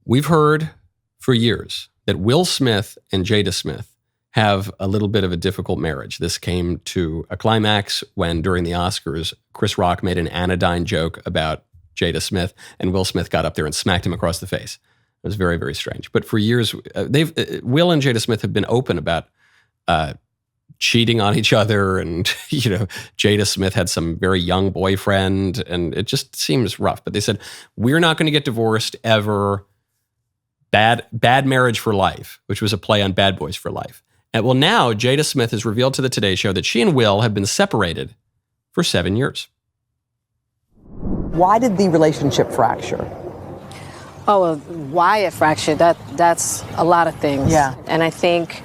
We've heard for years that Will Smith and Jada Smith have a little bit of a difficult marriage. This came to a climax when, during the Oscars, Chris Rock made an anodyne joke about Jada Smith, and Will Smith got up there and smacked him across the face. It was very, very strange. But for years, Will and Jada Smith have been open about cheating on each other, and Jada Smith had some very young boyfriend, and it just seems rough. But they said, we're not going to get divorced ever. Bad Marriage for Life, which was a play on Bad Boys for Life. And well, now Jada Smith has revealed to the Today Show that she and Will have been separated for 7 years. Why did the relationship fracture? Oh, well, why it fractured, that's a lot of things. Yeah. And I think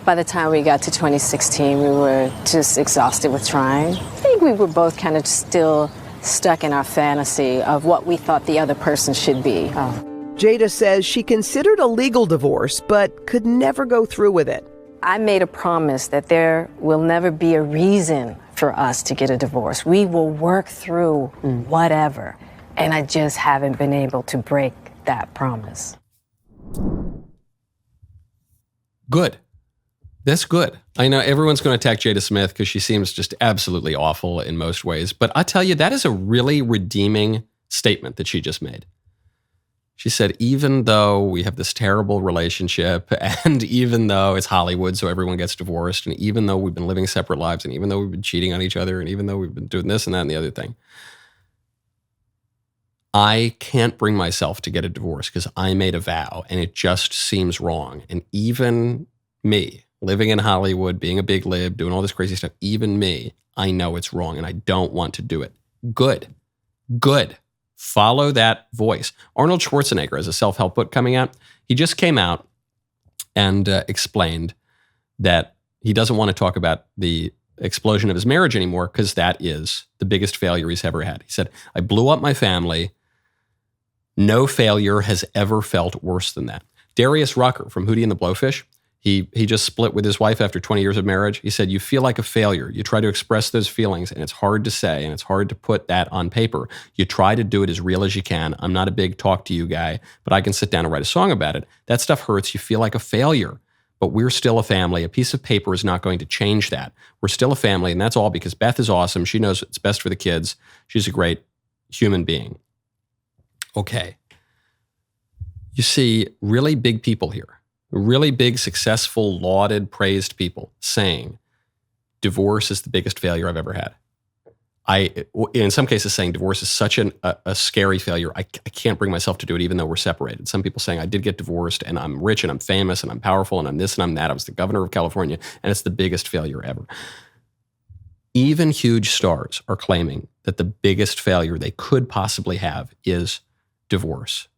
by the time we got to 2016, we were just exhausted with trying. I think we were both kind of still stuck in our fantasy of what we thought the other person should be. Oh. Jada says she considered a legal divorce, but could never go through with it. I made a promise that there will never be a reason for us to get a divorce. We will work through whatever. And I just haven't been able to break that promise. Good. That's good. I know everyone's going to attack Jada Smith because she seems just absolutely awful in most ways. But I tell you, that is a really redeeming statement that she just made. She said, even though we have this terrible relationship, and even though it's Hollywood, so everyone gets divorced, and even though we've been living separate lives, and even though we've been cheating on each other, and even though we've been doing this and that and the other thing, I can't bring myself to get a divorce because I made a vow, and it just seems wrong. And even me, living in Hollywood, being a big lib, doing all this crazy stuff, even me, I know it's wrong, and I don't want to do it. Good. Follow that voice. Arnold Schwarzenegger has a self-help book coming out. He just came out and explained that he doesn't want to talk about the explosion of his marriage anymore because that is the biggest failure he's ever had. He said, I blew up my family. No failure has ever felt worse than that. Darius Rucker from Hootie and the Blowfish, he just split with his wife after 20 years of marriage. He said, you feel like a failure. You try to express those feelings, and it's hard to say, and it's hard to put that on paper. You try to do it as real as you can. I'm not a big talk to you guy, but I can sit down and write a song about it. That stuff hurts. You feel like a failure, but we're still a family. A piece of paper is not going to change that. We're still a family, and that's all because Beth is awesome. She knows what's best for the kids. She's a great human being. Okay. You see really big people here. Really big, successful, lauded, praised people saying divorce is the biggest failure I've ever had. In some cases, saying divorce is such a scary failure, I can't bring myself to do it even though we're separated. Some people saying I did get divorced and I'm rich and I'm famous and I'm powerful and I'm this and I'm that. I was the governor of California and it's the biggest failure ever. Even huge stars are claiming that the biggest failure they could possibly have is divorce.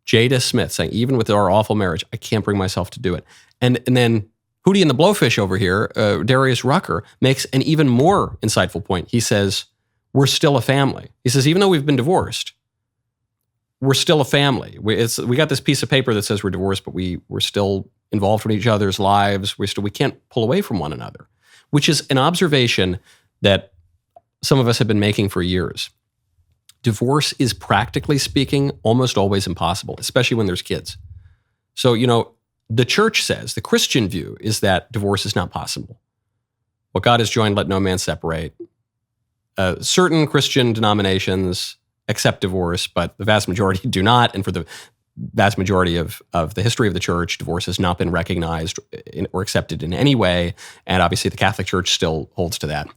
Jada Smith saying, even with our awful marriage, I can't bring myself to do it. And then Hootie and the Blowfish over here, Darius Rucker, makes an even more insightful point. He says, we're still a family. He says, even though we've been divorced, we're still a family. We got this piece of paper that says we're divorced, but we're still involved in each other's lives. We can't pull away from one another, which is an observation that some of us have been making for years. Divorce is, practically speaking, almost always impossible, especially when there's kids. So, the church says, the Christian view is that divorce is not possible. What God has joined, let no man separate. Certain Christian denominations accept divorce, but the vast majority do not. And for the vast majority of the history of the church, divorce has not been recognized or accepted in any way. And obviously the Catholic Church still holds to that.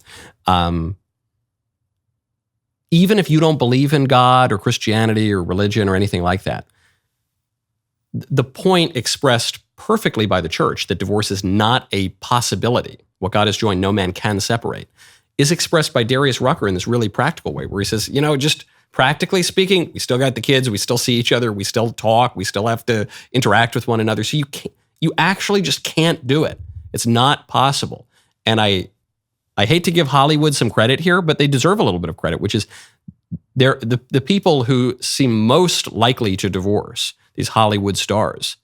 Even if you don't believe in God or Christianity or religion or anything like that, the point expressed perfectly by the church that divorce is not a possibility, what God has joined, no man can separate, is expressed by Darius Rucker in this really practical way where he says, just practically speaking, we still got the kids, we still see each other, we still talk, we still have to interact with one another. So you actually just can't do it. It's not possible. And I hate to give Hollywood some credit here, but they deserve a little bit of credit, which is they're the people who seem most likely to divorce, these Hollywood stars.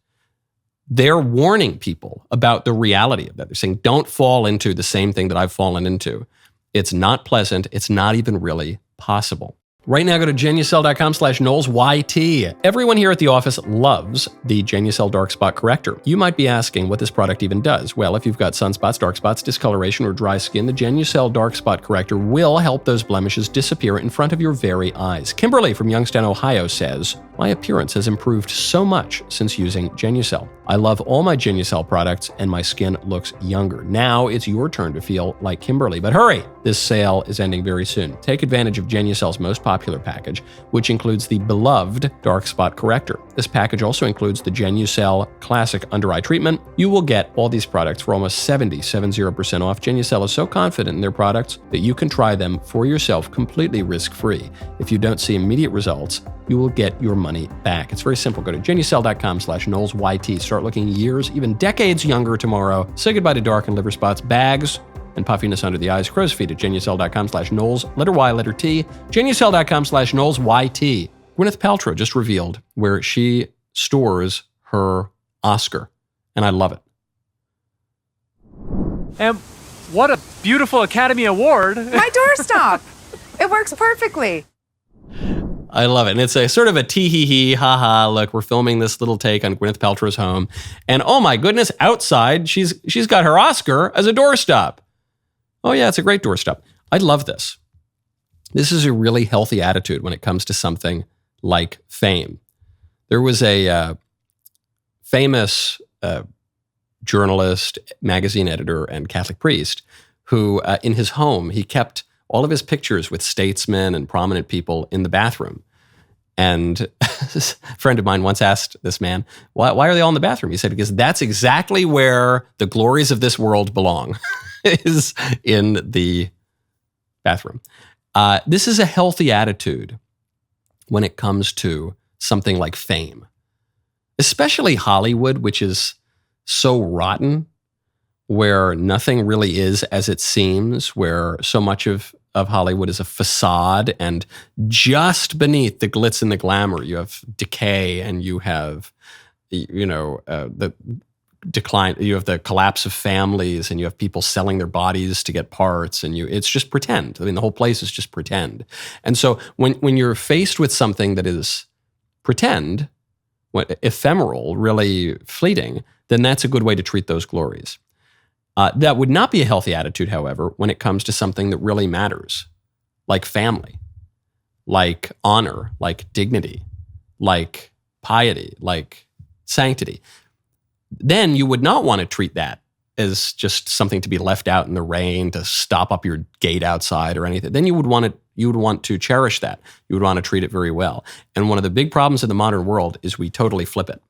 They're warning people about the reality of that. They're saying, don't fall into the same thing that I've fallen into. It's not pleasant. It's not even really possible. Right now, go to Genucel.com/KnowlesYT. Everyone here at the office loves the Genucel Dark Spot Corrector. You might be asking what this product even does. Well, if you've got sunspots, dark spots, discoloration, or dry skin, the Genucel Dark Spot Corrector will help those blemishes disappear in front of your very eyes. Kimberly from Youngstown, Ohio says, "My appearance has improved so much since using Genucel. I love all my Genucel products and my skin looks younger. Now it's your turn to feel like Kimberly. But hurry! This sale is ending very soon. Take advantage of Genucel's most popular package, which includes the beloved Dark Spot Corrector. This package also includes the Genucel Classic Under Eye Treatment. You will get all these products for almost 70% off. Genucel is so confident in their products that you can try them for yourself completely risk-free. If you don't see immediate results, you will get your money back. It's very simple. Go to Genucel.com/KnowlesYT. Start looking years, even decades younger tomorrow. Say goodbye to dark and liver spots, bags, and puffiness under the eyes. Crow's feet at Genucel.com/Knowles, letter Y, letter T. Genucel.com/KnowlesYT. Gwyneth Paltrow just revealed where she stores her Oscar, and I love it. And what a beautiful Academy Award. My doorstop. It works perfectly. I love it. And it's a sort of a tee-hee-hee, ha-ha, look, we're filming this little take on Gwyneth Paltrow's home. And oh my goodness, outside, she's got her Oscar as a doorstop. Oh yeah, it's a great doorstop. I love this. This is a really healthy attitude when it comes to something like fame. There was a famous journalist, magazine editor, and Catholic priest who, in his home, he kept all of his pictures with statesmen and prominent people in the bathroom. And a friend of mine once asked this man, why are they all in the bathroom? He said, because that's exactly where the glories of this world belong, is in the bathroom. This is a healthy attitude when it comes to something like fame, especially Hollywood, which is so rotten, where nothing really is as it seems, where so much of Hollywood is a facade, and just beneath the glitz and the glamour, you have decay, and you have, the decline. You have the collapse of families, and you have people selling their bodies to get parts, and it's just pretend. I mean, the whole place is just pretend. And so when you're faced with something that is pretend, ephemeral, really fleeting, then that's a good way to treat those glories. That would not be a healthy attitude, however, when it comes to something that really matters, like family, like honor, like dignity, like piety, like sanctity. Then you would not want to treat that as just something to be left out in the rain, to stop up your gate outside or anything. Then you would want to cherish that. You would want to treat it very well. And one of the big problems in the modern world is we totally flip it.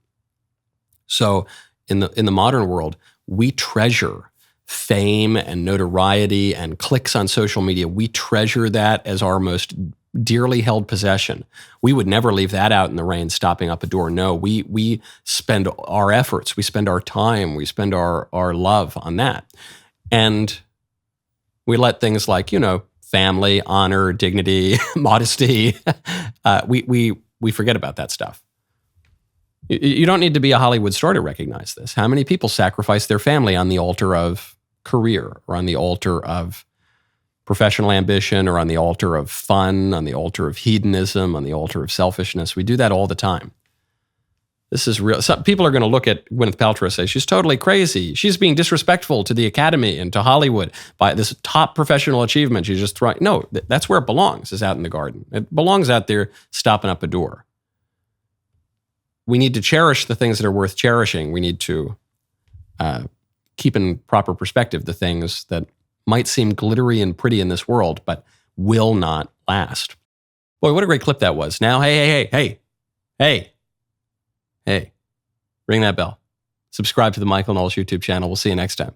So in the modern world, we treasure fame and notoriety and clicks on social media. We treasure that as our most dearly held possession. We would never leave that out in the rain, stopping up a door. No, we spend our efforts, we spend our time, we spend our love on that. And we let things like, family, honor, dignity, modesty, we forget about that stuff. You don't need to be a Hollywood star to recognize this. How many people sacrifice their family on the altar of career, or on the altar of professional ambition, or on the altar of fun, on the altar of hedonism, on the altar of selfishness? We do that all the time. This is real. Some people are going to look at Gwyneth Paltrow and say, she's totally crazy. She's being disrespectful to the Academy and to Hollywood by this top professional achievement she's just throwing. No, that's where it belongs, is out in the garden. It belongs out there stopping up a door. We need to cherish the things that are worth cherishing. We need to keep in proper perspective the things that might seem glittery and pretty in this world, but will not last. Boy, what a great clip that was. Now, hey, ring that bell. Subscribe to the Michael Knowles YouTube channel. We'll see you next time.